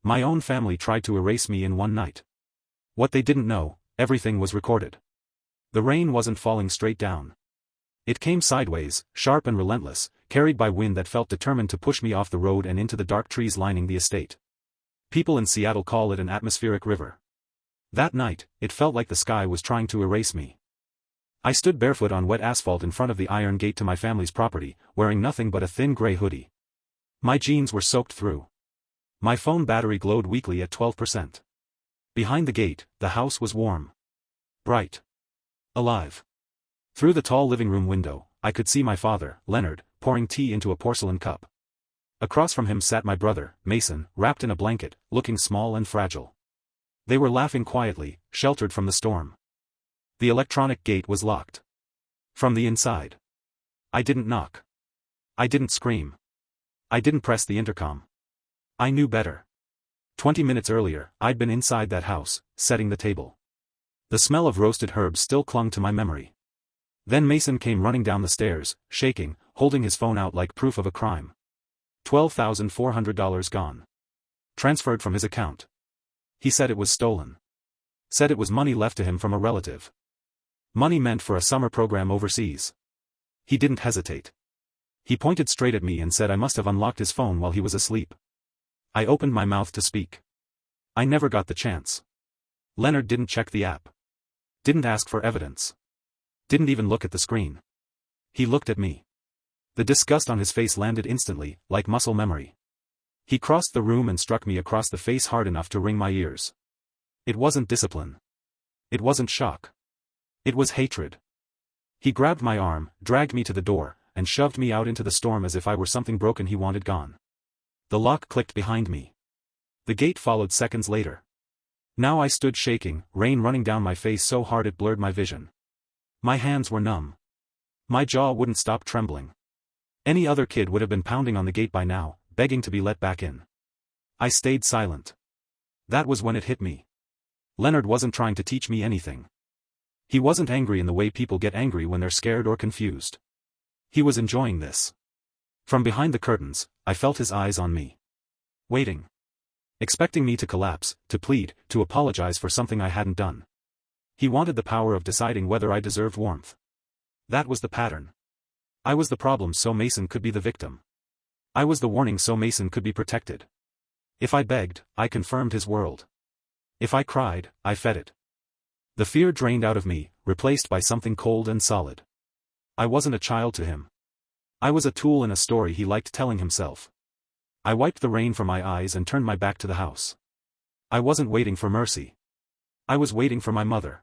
My own family tried to erase me in one night. What they didn't know, everything was recorded. The rain wasn't falling straight down. It came sideways, sharp and relentless, carried by wind that felt determined to push me off the road and into the dark trees lining the estate. People in Seattle call it an atmospheric river. That night, it felt like the sky was trying to erase me. I stood barefoot on wet asphalt in front of the iron gate to my family's property, wearing nothing but a thin gray hoodie. My jeans were soaked through. My phone battery glowed weakly at 12%. Behind the gate, the house was warm. Bright. Alive. Through the tall living room window, I could see my father, Leonard, pouring tea into a porcelain cup. Across from him sat my brother, Mason, wrapped in a blanket, looking small and fragile. They were laughing quietly, sheltered from the storm. The electronic gate was locked. From the inside. I didn't knock. I didn't scream. I didn't press the intercom. I knew better. 20 minutes earlier, I'd been inside that house, setting the table. The smell of roasted herbs still clung to my memory. Then Mason came running down the stairs, shaking, holding his phone out like proof of a crime. $12,400 gone. Transferred from his account. He said it was stolen. Said it was money left to him from a relative. Money meant for a summer program overseas. He didn't hesitate. He pointed straight at me and said I must have unlocked his phone while he was asleep. I opened my mouth to speak. I never got the chance. Leonard didn't check the app. Didn't ask for evidence. Didn't even look at the screen. He looked at me. The disgust on his face landed instantly, like muscle memory. He crossed the room and struck me across the face hard enough to ring my ears. It wasn't discipline. It wasn't shock. It was hatred. He grabbed my arm, dragged me to the door, and shoved me out into the storm as if I were something broken he wanted gone. The lock clicked behind me. The gate followed seconds later. Now I stood shaking, rain running down my face so hard it blurred my vision. My hands were numb. My jaw wouldn't stop trembling. Any other kid would have been pounding on the gate by now, begging to be let back in. I stayed silent. That was when it hit me. Leonard wasn't trying to teach me anything. He wasn't angry in the way people get angry when they're scared or confused. He was enjoying this. From behind the curtains, I felt his eyes on me. Waiting. Expecting me to collapse, to plead, to apologize for something I hadn't done. He wanted the power of deciding whether I deserved warmth. That was the pattern. I was the problem so Mason could be the victim. I was the warning so Mason could be protected. If I begged, I confirmed his world. If I cried, I fed it. The fear drained out of me, replaced by something cold and solid. I wasn't a child to him. I was a tool in a story he liked telling himself. I wiped the rain from my eyes and turned my back to the house. I wasn't waiting for mercy. I was waiting for my mother.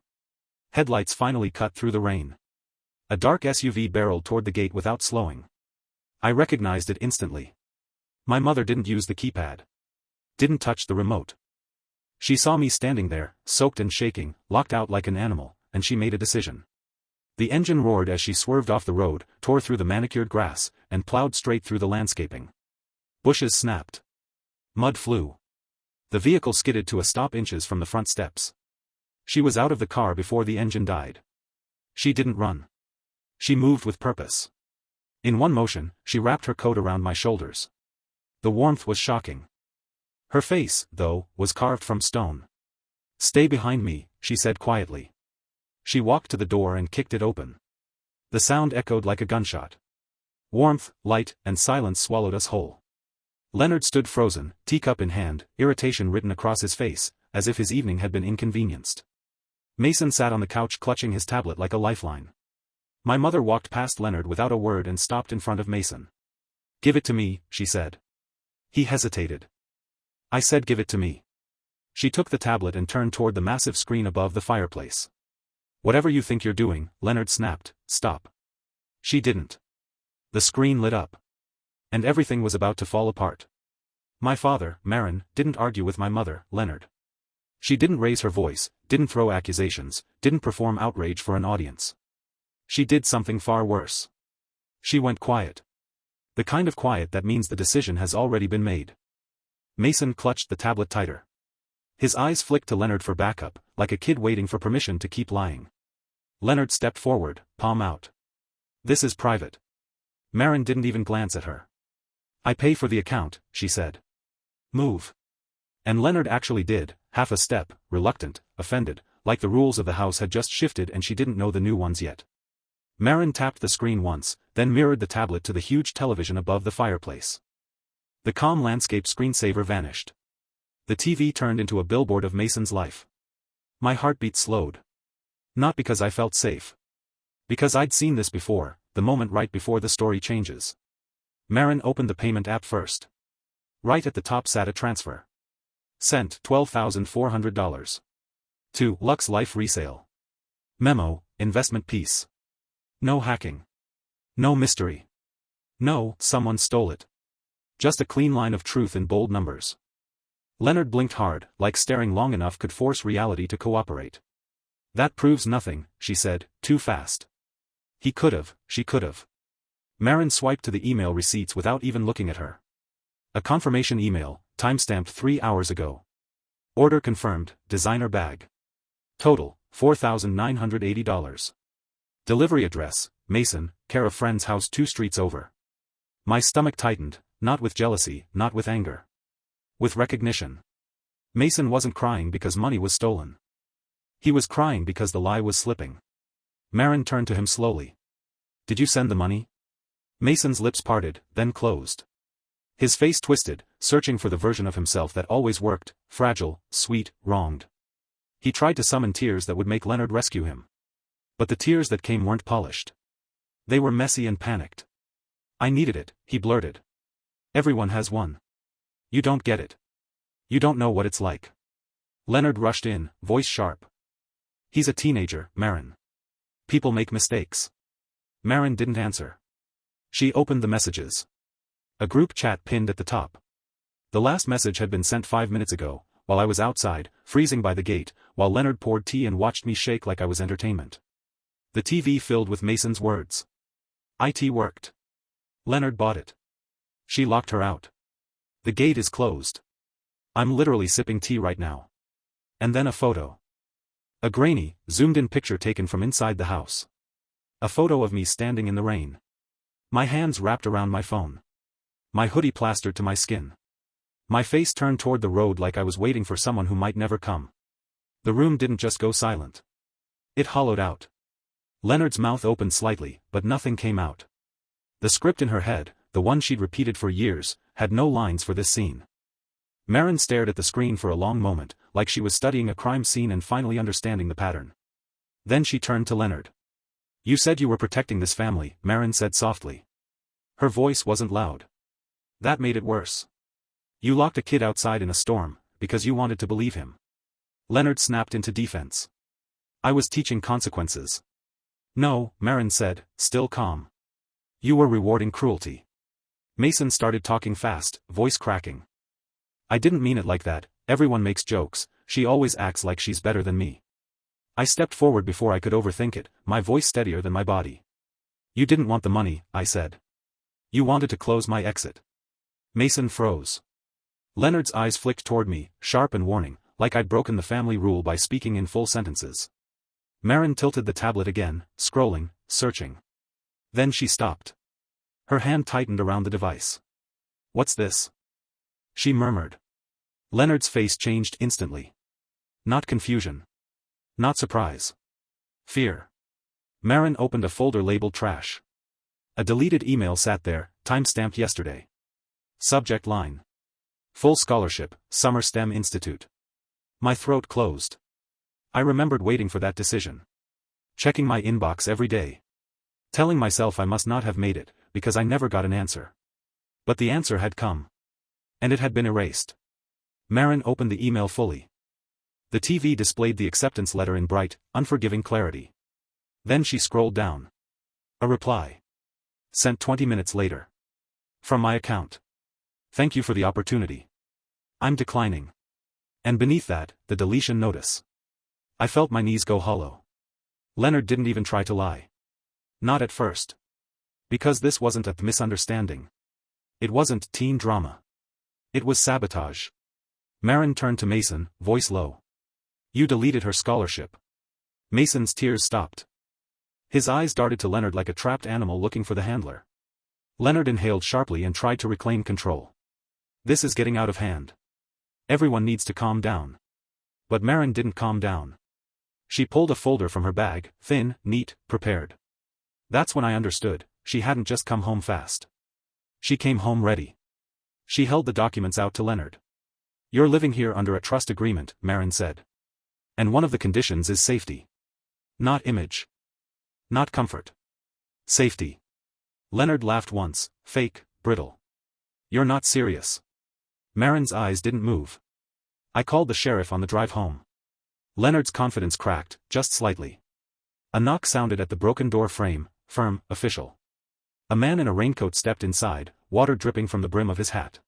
Headlights finally cut through the rain. A dark SUV barreled toward the gate without slowing. I recognized it instantly. My mother didn't use the keypad. Didn't touch the remote. She saw me standing there, soaked and shaking, locked out like an animal, and she made a decision. The engine roared as she swerved off the road, tore through the manicured grass, and plowed straight through the landscaping. Bushes snapped. Mud flew. The vehicle skidded to a stop inches from the front steps. She was out of the car before the engine died. She didn't run. She moved with purpose. In one motion, she wrapped her coat around my shoulders. The warmth was shocking. Her face, though, was carved from stone. "Stay behind me," she said quietly. She walked to the door and kicked it open. The sound echoed like a gunshot. Warmth, light, and silence swallowed us whole. Leonard stood frozen, teacup in hand, irritation written across his face, as if his evening had been inconvenienced. Mason sat on the couch clutching his tablet like a lifeline. My mother walked past Leonard without a word and stopped in front of Mason. "Give it to me," she said. He hesitated. I said give it to me. She took the tablet and turned toward the massive screen above the fireplace. "Whatever you think you're doing," Leonard snapped, "stop." She didn't. The screen lit up. And everything was about to fall apart. My father, Marin, didn't argue with my mother, Leonard. She didn't raise her voice, didn't throw accusations, didn't perform outrage for an audience. She did something far worse. She went quiet. The kind of quiet that means the decision has already been made. Mason clutched the tablet tighter. His eyes flicked to Leonard for backup, like a kid waiting for permission to keep lying. Leonard stepped forward, palm out. "This is private." Marin didn't even glance at her. "I pay for the account," she said. "Move." And Leonard actually did, half a step, reluctant, offended, like the rules of the house had just shifted and she didn't know the new ones yet. Marin tapped the screen once, then mirrored the tablet to the huge television above the fireplace. The calm landscape screensaver vanished. The TV turned into a billboard of Mason's life. My heartbeat slowed. Not because I felt safe. Because I'd seen this before, the moment right before the story changes. Marin opened the payment app first. Right at the top sat a transfer. Sent $12,400. To Lux Life Resale. Memo, investment piece. No hacking. No mystery. No, someone stole it. Just a clean line of truth in bold numbers. Leonard blinked hard, like staring long enough could force reality to cooperate. That proves nothing, she said, too fast. He could've, she could've. Marin swiped to the email receipts without even looking at her. A confirmation email, timestamped 3 hours ago. Order confirmed, designer bag. Total, $4,980. Delivery address, Mason, care of friend's house 2 streets over. My stomach tightened, not with jealousy, not with anger. With recognition. Mason wasn't crying because money was stolen. He was crying because the lie was slipping. Marin turned to him slowly. Did you send the money? Mason's lips parted, then closed. His face twisted, searching for the version of himself that always worked, fragile, sweet, wronged. He tried to summon tears that would make Leonard rescue him. But the tears that came weren't polished. They were messy and panicked. I needed it, he blurted. Everyone has one. You don't get it. You don't know what it's like. Leonard rushed in, voice sharp. He's a teenager, Marin. People make mistakes. Marin didn't answer. She opened the messages. A group chat pinned at the top. The last message had been sent 5 minutes ago, while I was outside, freezing by the gate, while Leonard poured tea and watched me shake like I was entertainment. The TV filled with Mason's words. IT worked. Leonard bought it. She locked her out. The gate is closed. I'm literally sipping tea right now. And then a photo. A grainy, zoomed-in picture taken from inside the house. A photo of me standing in the rain. My hands wrapped around my phone. My hoodie plastered to my skin. My face turned toward the road like I was waiting for someone who might never come. The room didn't just go silent. It hollowed out. Leonard's mouth opened slightly, but nothing came out. The script in her head, the one she'd repeated for years, had no lines for this scene. Marin stared at the screen for a long moment, like she was studying a crime scene and finally understanding the pattern. Then she turned to Leonard. You said you were protecting this family, Marin said softly. Her voice wasn't loud. That made it worse. You locked a kid outside in a storm, because you wanted to believe him. Leonard snapped into defense. I was teaching consequences. No, Marin said, still calm. You were rewarding cruelty. Mason started talking fast, voice cracking. I didn't mean it like that, everyone makes jokes, she always acts like she's better than me. I stepped forward before I could overthink it, my voice steadier than my body. You didn't want the money, I said. You wanted to close my exit. Mason froze. Leonard's eyes flicked toward me, sharp and warning, like I'd broken the family rule by speaking in full sentences. Marin tilted the tablet again, scrolling, searching. Then she stopped. Her hand tightened around the device. What's this? She murmured. Leonard's face changed instantly. Not confusion. Not surprise. Fear. Marin opened a folder labeled trash. A deleted email sat there, timestamped yesterday. Subject line. Full scholarship, Summer STEM Institute. My throat closed. I remembered waiting for that decision. Checking my inbox every day. Telling myself I must not have made it, because I never got an answer. But the answer had come. And it had been erased. Marin opened the email fully. The TV displayed the acceptance letter in bright, unforgiving clarity. Then she scrolled down. A reply. Sent 20 minutes later. From my account. Thank you for the opportunity. I'm declining. And beneath that, the deletion notice. I felt my knees go hollow. Leonard didn't even try to lie. Not at first. Because this wasn't a misunderstanding. It wasn't teen drama. It was sabotage. Marin turned to Mason, voice low. You deleted her scholarship. Mason's tears stopped. His eyes darted to Leonard like a trapped animal looking for the handler. Leonard inhaled sharply and tried to reclaim control. This is getting out of hand. Everyone needs to calm down. But Maren didn't calm down. She pulled a folder from her bag, thin, neat, prepared. That's when I understood, she hadn't just come home fast. She came home ready. She held the documents out to Leonard. You're living here under a trust agreement, Maren said. And one of the conditions is safety. Not image. Not comfort. Safety. Leonard laughed once, fake, brittle. You're not serious. Maren's eyes didn't move. I called the sheriff on the drive home. Leonard's confidence cracked, just slightly. A knock sounded at the broken door frame, firm, official. A man in a raincoat stepped inside, water dripping from the brim of his hat.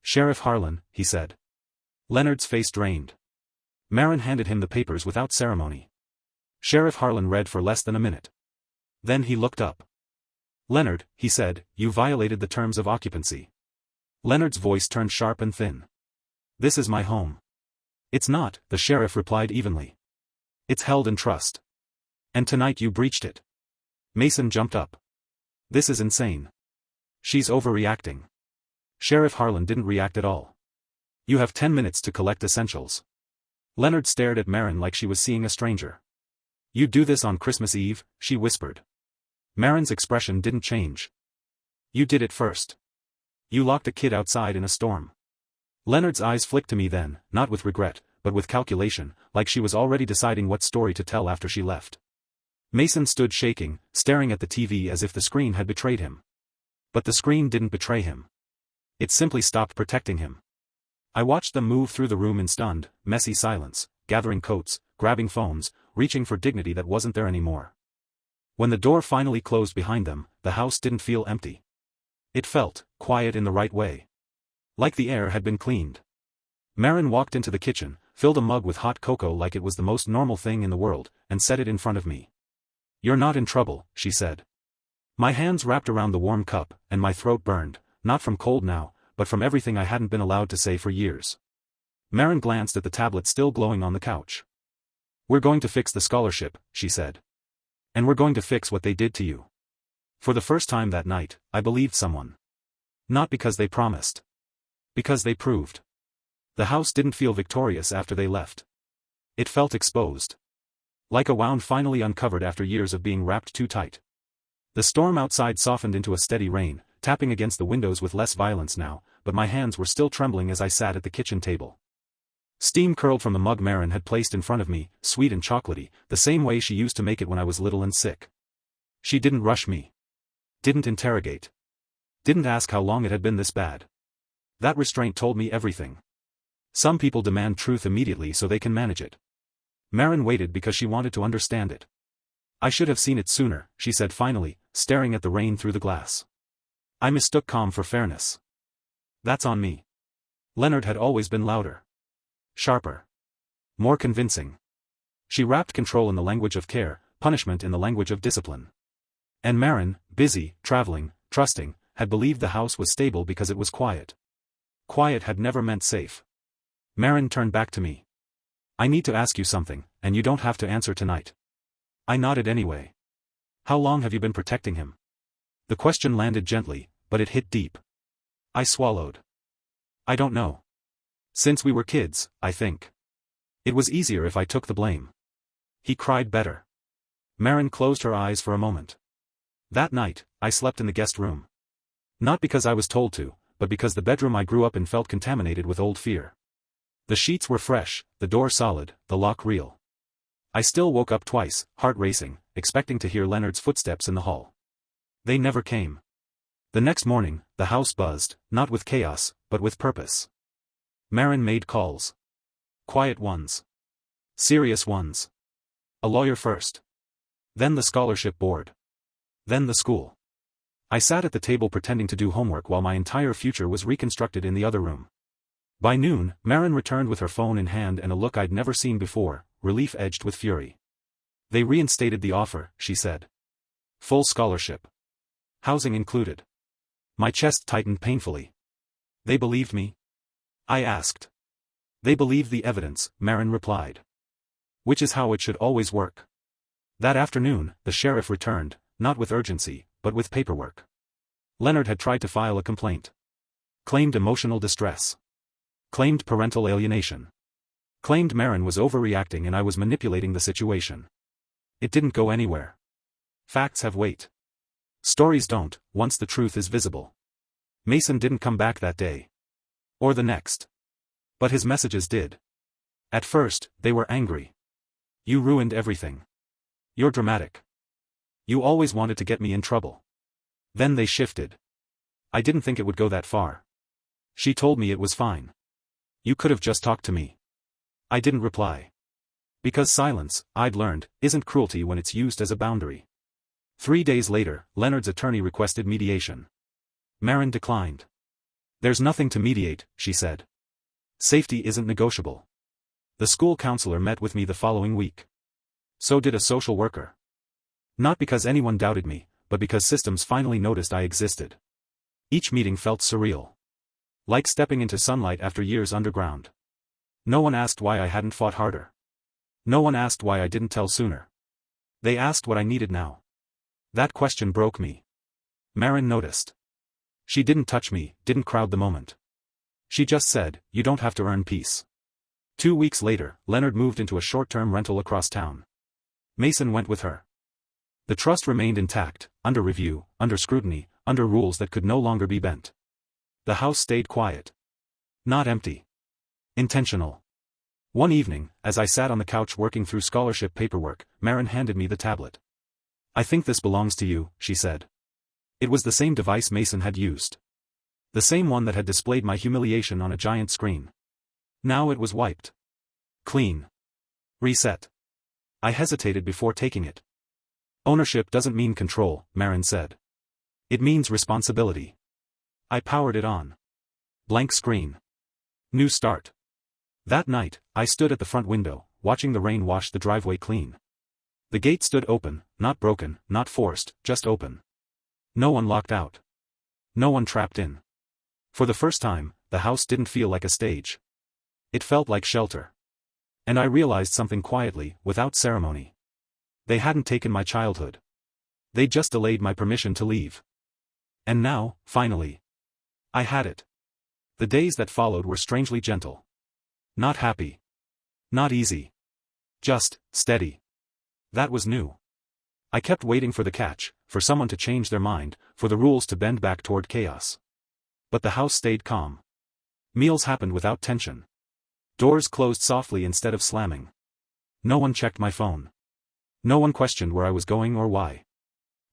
Sheriff Harlan, he said. Leonard's face drained. Maren handed him the papers without ceremony. Sheriff Harlan read for less than a minute. Then he looked up. Leonard, he said, you violated the terms of occupancy. Leonard's voice turned sharp and thin. This is my home. It's not, the sheriff replied evenly. It's held in trust. And tonight you breached it. Mason jumped up. This is insane. She's overreacting. Sheriff Harlan didn't react at all. You have 10 minutes to collect essentials. Leonard stared at Maren like she was seeing a stranger. You do this on Christmas Eve, she whispered. Maren's expression didn't change. You did it first. You locked a kid outside in a storm. Leonard's eyes flicked to me then, not with regret, but with calculation, like she was already deciding what story to tell after she left. Mason stood shaking, staring at the TV as if the screen had betrayed him. But the screen didn't betray him. It simply stopped protecting him. I watched them move through the room in stunned, messy silence, gathering coats, grabbing phones, reaching for dignity that wasn't there anymore. When the door finally closed behind them, the house didn't feel empty. It felt quiet in the right way. Like the air had been cleaned. Maren walked into the kitchen, filled a mug with hot cocoa like it was the most normal thing in the world, and set it in front of me. You're not in trouble, she said. My hands wrapped around the warm cup, and my throat burned, not from cold now, but from everything I hadn't been allowed to say for years. Maren glanced at the tablet still glowing on the couch. We're going to fix the scholarship, she said. And we're going to fix what they did to you. For the first time that night, I believed someone. Not because they promised. Because they proved. The house didn't feel victorious after they left. It felt exposed. Like a wound finally uncovered after years of being wrapped too tight. The storm outside softened into a steady rain, tapping against the windows with less violence now, but my hands were still trembling as I sat at the kitchen table. Steam curled from the mug Maren had placed in front of me, sweet and chocolatey, the same way she used to make it when I was little and sick. She didn't rush me. Didn't interrogate. Didn't ask how long it had been this bad. That restraint told me everything. Some people demand truth immediately so they can manage it. Maren waited because she wanted to understand it. I should have seen it sooner, she said finally, staring at the rain through the glass. I mistook calm for fairness. That's on me. Leonard had always been louder. Sharper. More convincing. She wrapped control in the language of care, punishment in the language of discipline. And Maren, busy, traveling, trusting, had believed the house was stable because it was quiet. Quiet had never meant safe. Maren turned back to me. I need to ask you something, and you don't have to answer tonight. I nodded anyway. How long have you been protecting him? The question landed gently, but it hit deep. I swallowed. I don't know. Since we were kids, I think. It was easier if I took the blame. He cried better. Maren closed her eyes for a moment. That night, I slept in the guest room. Not because I was told to, but because the bedroom I grew up in felt contaminated with old fear. The sheets were fresh, the door solid, the lock real. I still woke up twice, heart racing, expecting to hear Leonard's footsteps in the hall. They never came. The next morning, the house buzzed, not with chaos, but with purpose. Maren made calls. Quiet ones. Serious ones. A lawyer first. Then the scholarship board. Then the school. I sat at the table pretending to do homework while my entire future was reconstructed in the other room. By noon, Maren returned with her phone in hand and a look I'd never seen before, relief edged with fury. They reinstated the offer, she said. Full scholarship. Housing included. My chest tightened painfully. They believed me? I asked. They believed the evidence, Maren replied. Which is how it should always work. That afternoon, the sheriff returned, not with urgency, but with paperwork. Leonard had tried to file a complaint. Claimed emotional distress. Claimed parental alienation. Claimed Maren was overreacting and I was manipulating the situation. It didn't go anywhere. Facts have weight. Stories don't, once the truth is visible. Mason didn't come back that day. Or the next. But his messages did. At first, they were angry. You ruined everything. You're dramatic. You always wanted to get me in trouble. Then they shifted. I didn't think it would go that far. She told me it was fine. You could have just talked to me. I didn't reply. Because silence, I'd learned, isn't cruelty when it's used as a boundary. 3 days later, Leonard's attorney requested mediation. Maren declined. There's nothing to mediate, she said. Safety isn't negotiable. The school counselor met with me the following week. So did a social worker. Not because anyone doubted me, but because systems finally noticed I existed. Each meeting felt surreal. Like stepping into sunlight after years underground. No one asked why I hadn't fought harder. No one asked why I didn't tell sooner. They asked what I needed now. That question broke me. Maren noticed. She didn't touch me, didn't crowd the moment. She just said, you don't have to earn peace. 2 weeks later, Leonard moved into a short-term rental across town. Mason went with her. The trust remained intact, under review, under scrutiny, under rules that could no longer be bent. The house stayed quiet. Not empty. Intentional. One evening, as I sat on the couch working through scholarship paperwork, Maren handed me the tablet. I think this belongs to you, she said. It was the same device Mason had used. The same one that had displayed my humiliation on a giant screen. Now it was wiped. Clean. Reset. I hesitated before taking it. Ownership doesn't mean control, Maren said. It means responsibility. I powered it on. Blank screen. New start. That night, I stood at the front window, watching the rain wash the driveway clean. The gate stood open, not broken, not forced, just open. No one locked out. No one trapped in. For the first time, the house didn't feel like a stage. It felt like shelter. And I realized something quietly, without ceremony. They hadn't taken my childhood. They just delayed my permission to leave. And now, finally, I had it. The days that followed were strangely gentle. Not happy. Not easy. Just, steady. That was new. I kept waiting for the catch, for someone to change their mind, for the rules to bend back toward chaos. But the house stayed calm. Meals happened without tension. Doors closed softly instead of slamming. No one checked my phone. No one questioned where I was going or why.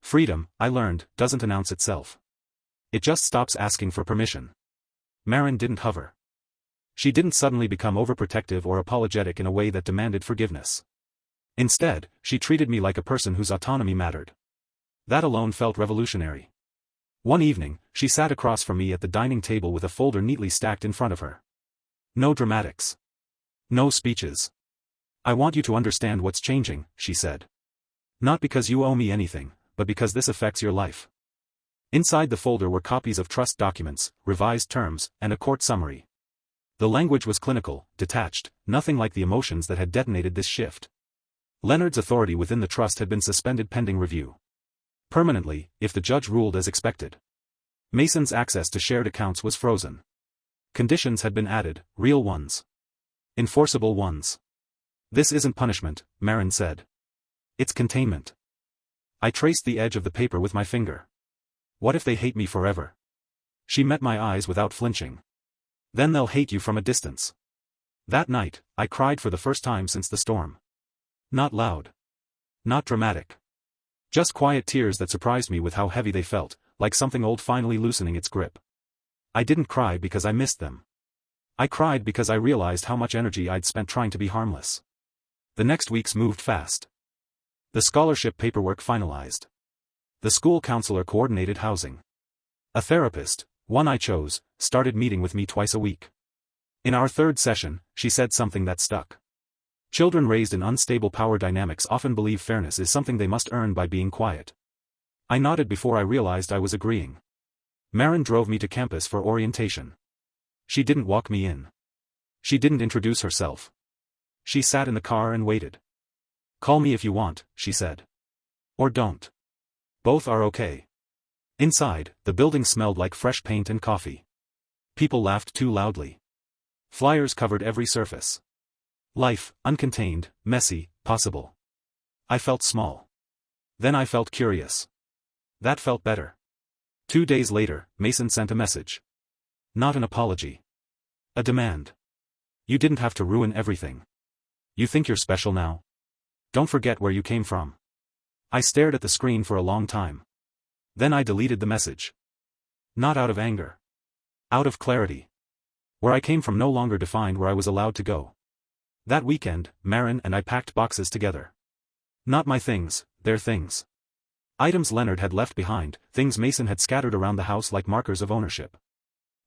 Freedom, I learned, doesn't announce itself. It just stops asking for permission. Maren didn't hover. She didn't suddenly become overprotective or apologetic in a way that demanded forgiveness. Instead, she treated me like a person whose autonomy mattered. That alone felt revolutionary. One evening, she sat across from me at the dining table with a folder neatly stacked in front of her. No dramatics. No speeches. I want you to understand what's changing, she said. Not because you owe me anything, but because this affects your life. Inside the folder were copies of trust documents, revised terms, and a court summary. The language was clinical, detached, nothing like the emotions that had detonated this shift. Leonard's authority within the trust had been suspended pending review. Permanently, if the judge ruled as expected. Mason's access to shared accounts was frozen. Conditions had been added, real ones. Enforceable ones. This isn't punishment, Maren said. It's containment. I traced the edge of the paper with my finger. What if they hate me forever? She met my eyes without flinching. Then they'll hate you from a distance. That night, I cried for the first time since the storm. Not loud. Not dramatic. Just quiet tears that surprised me with how heavy they felt, like something old finally loosening its grip. I didn't cry because I missed them. I cried because I realized how much energy I'd spent trying to be harmless. The next weeks moved fast. The scholarship paperwork finalized. The school counselor coordinated housing. A therapist, one I chose, started meeting with me twice a week. In our third session, she said something that stuck. Children raised in unstable power dynamics often believe fairness is something they must earn by being quiet. I nodded before I realized I was agreeing. Maren drove me to campus for orientation. She didn't walk me in. She didn't introduce herself. She sat in the car and waited. Call me if you want, she said. Or don't. Both are okay. Inside, the building smelled like fresh paint and coffee. People laughed too loudly. Flyers covered every surface. Life, uncontained, messy, possible. I felt small. Then I felt curious. That felt better. 2 days later, Mason sent a message. Not an apology. A demand. You didn't have to ruin everything. You think you're special now? Don't forget where you came from. I stared at the screen for a long time. Then I deleted the message. Not out of anger. Out of clarity. Where I came from no longer defined where I was allowed to go. That weekend, Maren and I packed boxes together. Not my things, their things. Items Leonard had left behind, things Mason had scattered around the house like markers of ownership.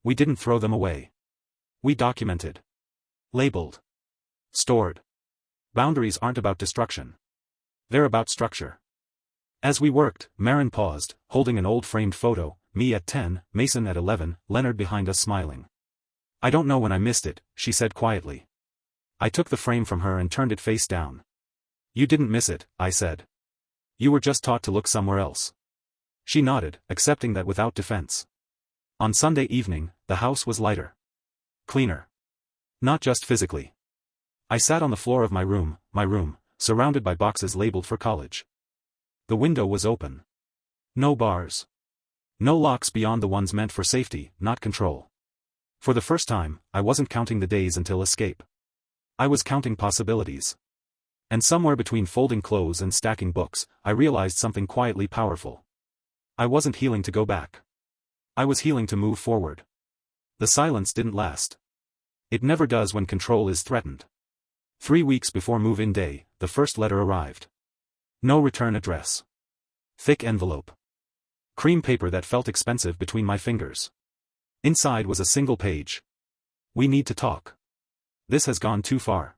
We didn't throw them away. We documented. Labeled. Stored. Boundaries aren't about destruction. They're about structure. As we worked, Maren paused, holding an old framed photo, me at 10, Mason at 11, Leonard behind us smiling. I don't know when I missed it, she said quietly. I took the frame from her and turned it face down. You didn't miss it, I said. You were just taught to look somewhere else. She nodded, accepting that without defense. On Sunday evening, the house was lighter. Cleaner. Not just physically. I sat on the floor of my room, surrounded by boxes labeled for college. The window was open. No bars. No locks beyond the ones meant for safety, not control. For the first time, I wasn't counting the days until escape. I was counting possibilities. And somewhere between folding clothes and stacking books, I realized something quietly powerful. I wasn't healing to go back. I was healing to move forward. The silence didn't last. It never does when control is threatened. 3 weeks before move-in day, the first letter arrived. No return address. Thick envelope. Cream paper that felt expensive between my fingers. Inside was a single page. We need to talk. This has gone too far.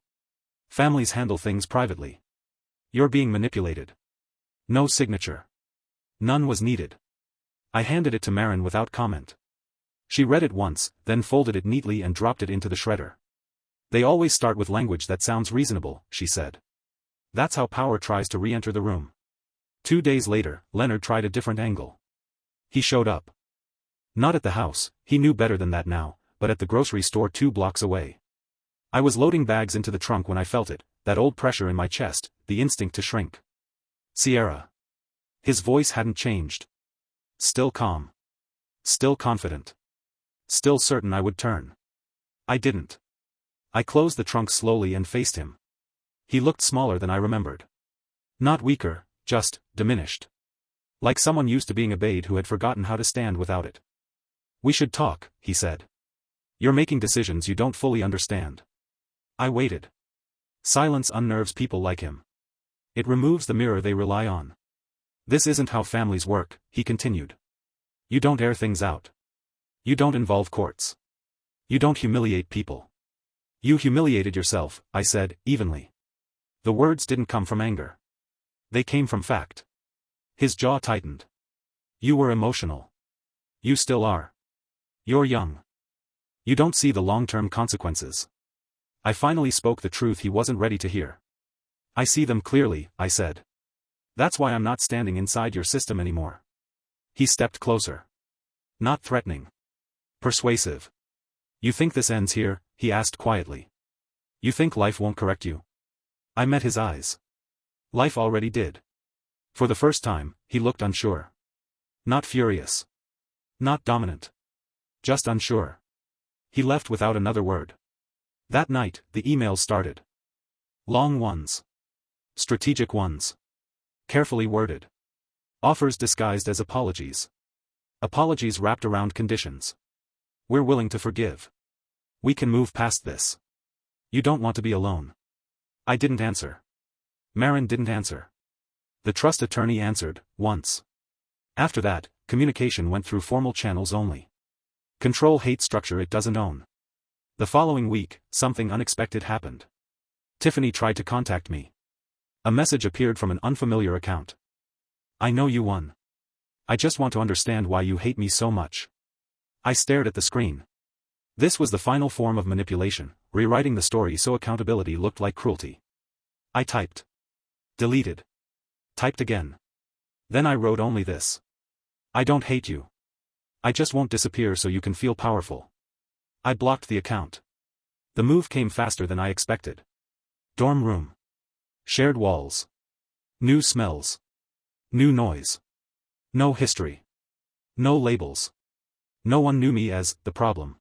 Families handle things privately. You're being manipulated. No signature. None was needed. I handed it to Maren without comment. She read it once, then folded it neatly and dropped it into the shredder. They always start with language that sounds reasonable, she said. That's how power tries to re-enter the room. 2 days later, Leonard tried a different angle. He showed up. Not at the house, he knew better than that now, but at the grocery store 2 blocks away. I was loading bags into the trunk when I felt it, that old pressure in my chest, the instinct to shrink. Sierra. His voice hadn't changed. Still calm. Still confident. Still certain I would turn. I didn't. I closed the trunk slowly and faced him. He looked smaller than I remembered. Not weaker, just diminished. Like someone used to being obeyed who had forgotten how to stand without it. We should talk, he said. You're making decisions you don't fully understand. I waited. Silence unnerves people like him. It removes the mirror they rely on. This isn't how families work, he continued. You don't air things out. You don't involve courts. You don't humiliate people. You humiliated yourself, I said, evenly. The words didn't come from anger. They came from fact. His jaw tightened. You were emotional. You still are. You're young. You don't see the long-term consequences. I finally spoke the truth he wasn't ready to hear. I see them clearly, I said. That's why I'm not standing inside your system anymore. He stepped closer. Not threatening. Persuasive. You think this ends here? He asked quietly. You think life won't correct you? I met his eyes. Life already did. For the first time, he looked unsure. Not furious. Not dominant. Just unsure. He left without another word. That night, the emails started. Long ones. Strategic ones. Carefully worded. Offers disguised as apologies. Apologies wrapped around conditions. We're willing to forgive. We can move past this. You don't want to be alone. I didn't answer. Maren didn't answer. The trust attorney answered, once. After that, communication went through formal channels only. Control hates structure it doesn't own. The following week, something unexpected happened. Tiffany tried to contact me. A message appeared from an unfamiliar account. I know you won. I just want to understand why you hate me so much. I stared at the screen. This was the final form of manipulation, rewriting the story so accountability looked like cruelty. I typed. Deleted. Typed again. Then I wrote only this. I don't hate you. I just won't disappear so you can feel powerful. I blocked the account. The move came faster than I expected. Dorm room. Shared walls. New smells. New noise. No history. No labels. No one knew me as the problem.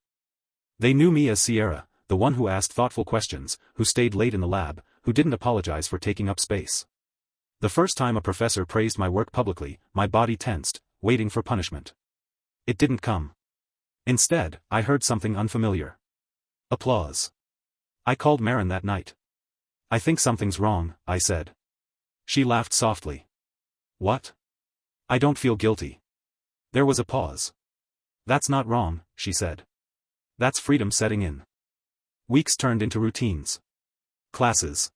They knew me as Sierra, the one who asked thoughtful questions, who stayed late in the lab, who didn't apologize for taking up space. The first time a professor praised my work publicly, my body tensed, waiting for punishment. It didn't come. Instead, I heard something unfamiliar. Applause. I called Marin that night. "I think something's wrong," I said. She laughed softly. "What?" "I don't feel guilty." There was a pause. "That's not wrong," she said. "That's freedom setting in." Weeks turned into routines. Classes.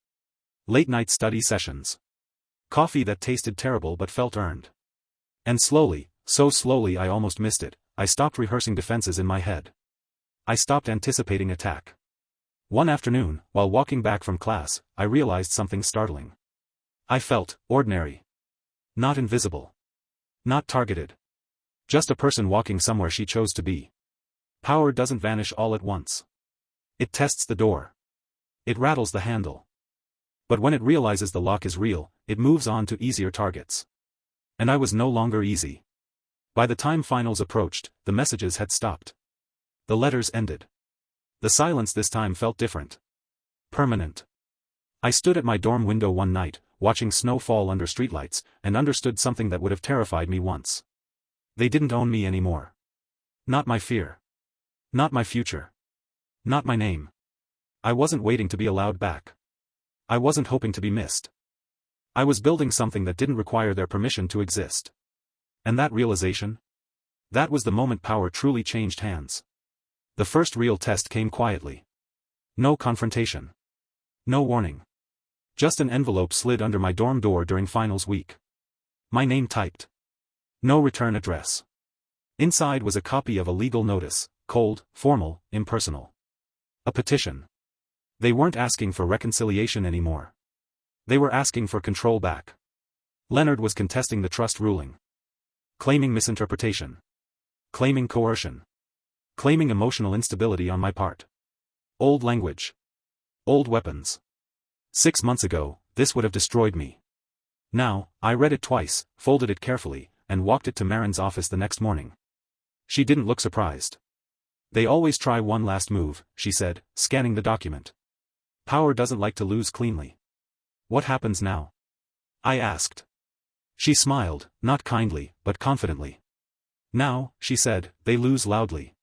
Late-night study sessions. Coffee that tasted terrible but felt earned. And slowly, so slowly I almost missed it, I stopped rehearsing defenses in my head. I stopped anticipating attack. One afternoon, while walking back from class, I realized something startling. I felt ordinary. Not invisible. Not targeted. Just a person walking somewhere she chose to be. Power doesn't vanish all at once. It tests the door. It rattles the handle. But when it realizes the lock is real, it moves on to easier targets. And I was no longer easy. By the time finals approached, the messages had stopped. The letters ended. The silence this time felt different. Permanent. I stood at my dorm window one night, watching snow fall under streetlights, and understood something that would have terrified me once. They didn't own me anymore. Not my fear. Not my future. Not my name. I wasn't waiting to be allowed back. I wasn't hoping to be missed. I was building something that didn't require their permission to exist. And that realization? That was the moment power truly changed hands. The first real test came quietly. No confrontation. No warning. Just an envelope slid under my dorm door during finals week. My name typed. No return address. Inside was a copy of a legal notice, cold, formal, impersonal. A petition. They weren't asking for reconciliation anymore. They were asking for control back. Leonard was contesting the trust ruling. Claiming misinterpretation. Claiming coercion. Claiming emotional instability on my part. Old language. Old weapons. 6 months ago, this would have destroyed me. Now, I read it twice, folded it carefully, and walked it to Marin's office the next morning. She didn't look surprised. "They always try one last move," she said, scanning the document. "Power doesn't like to lose cleanly." "What happens now?" I asked. She smiled, not kindly, but confidently. "Now," she said, "they lose loudly."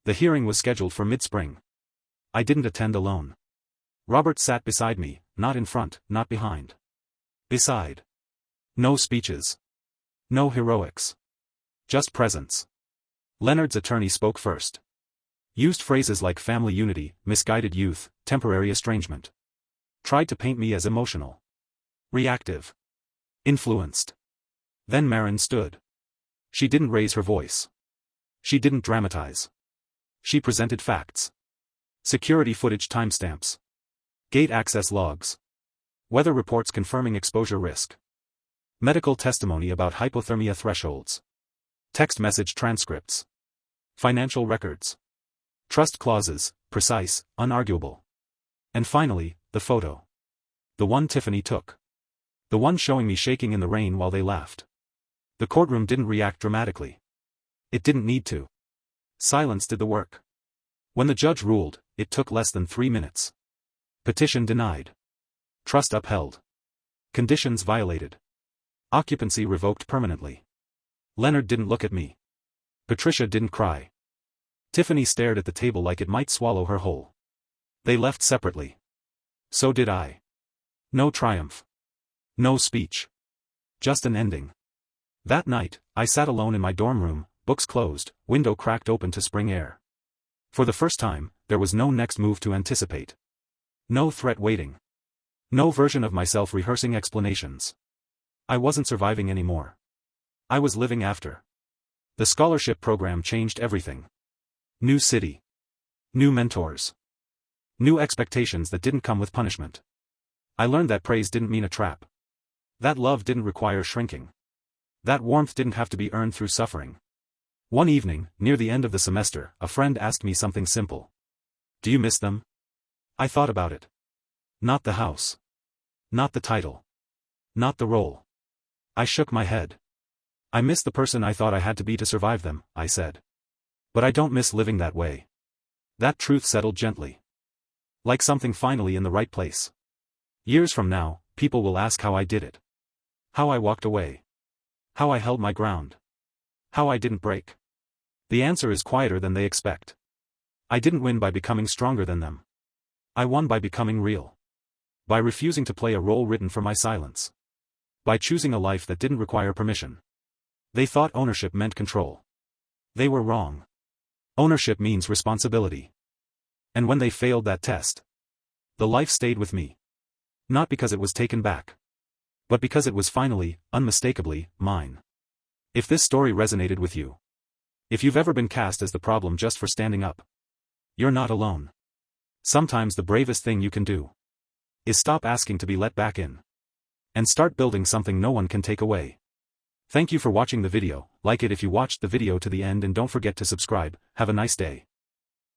The hearing was scheduled for mid-spring. I didn't attend alone. Robert sat beside me, not in front, not behind. Beside. No speeches. No heroics. Just presence. Leonard's attorney spoke first. Used phrases like family unity, misguided youth, temporary estrangement. Tried to paint me as emotional. Reactive. Influenced. Then Marin stood. She didn't raise her voice. She didn't dramatize. She presented facts. Security footage timestamps. Gate access logs. Weather reports confirming exposure risk. Medical testimony about hypothermia thresholds. Text message transcripts. Financial records. Trust clauses, precise, unarguable. And finally, the photo. The one Tiffany took. The one showing me shaking in the rain while they laughed. The courtroom didn't react dramatically. It didn't need to. Silence did the work. When the judge ruled, it took less than 3 minutes. Petition denied. Trust upheld. Conditions violated. Occupancy revoked permanently. Leonard didn't look at me. Patricia didn't cry. Tiffany stared at the table like it might swallow her whole. They left separately. So did I. No triumph. No speech. Just an ending. That night, I sat alone in my dorm room, books closed, window cracked open to spring air. For the first time, there was no next move to anticipate. No threat waiting. No version of myself rehearsing explanations. I wasn't surviving anymore. I was living after. The scholarship program changed everything. New city. New mentors. New expectations that didn't come with punishment. I learned that praise didn't mean a trap. That love didn't require shrinking. That warmth didn't have to be earned through suffering. One evening, near the end of the semester, a friend asked me something simple. "Do you miss them?" I thought about it. Not the house. Not the title. Not the role. I shook my head. I miss the person I thought I had to be to survive them, I said. But I don't miss living that way. That truth settled gently. Like something finally in the right place. Years from now, people will ask how I did it. How I walked away. How I held my ground. How I didn't break. The answer is quieter than they expect. I didn't win by becoming stronger than them. I won by becoming real. By refusing to play a role written for my silence. By choosing a life that didn't require permission. They thought ownership meant control. They were wrong. Ownership means responsibility. And when they failed that test, the life stayed with me. Not because it was taken back. But because it was finally, unmistakably, mine. If this story resonated with you. If you've ever been cast as the problem just for standing up. You're not alone. Sometimes the bravest thing you can do is stop asking to be let back in. And start building something no one can take away. Thank you for watching the video. Like it if you watched the video to the end and don't forget to subscribe. Have a nice day.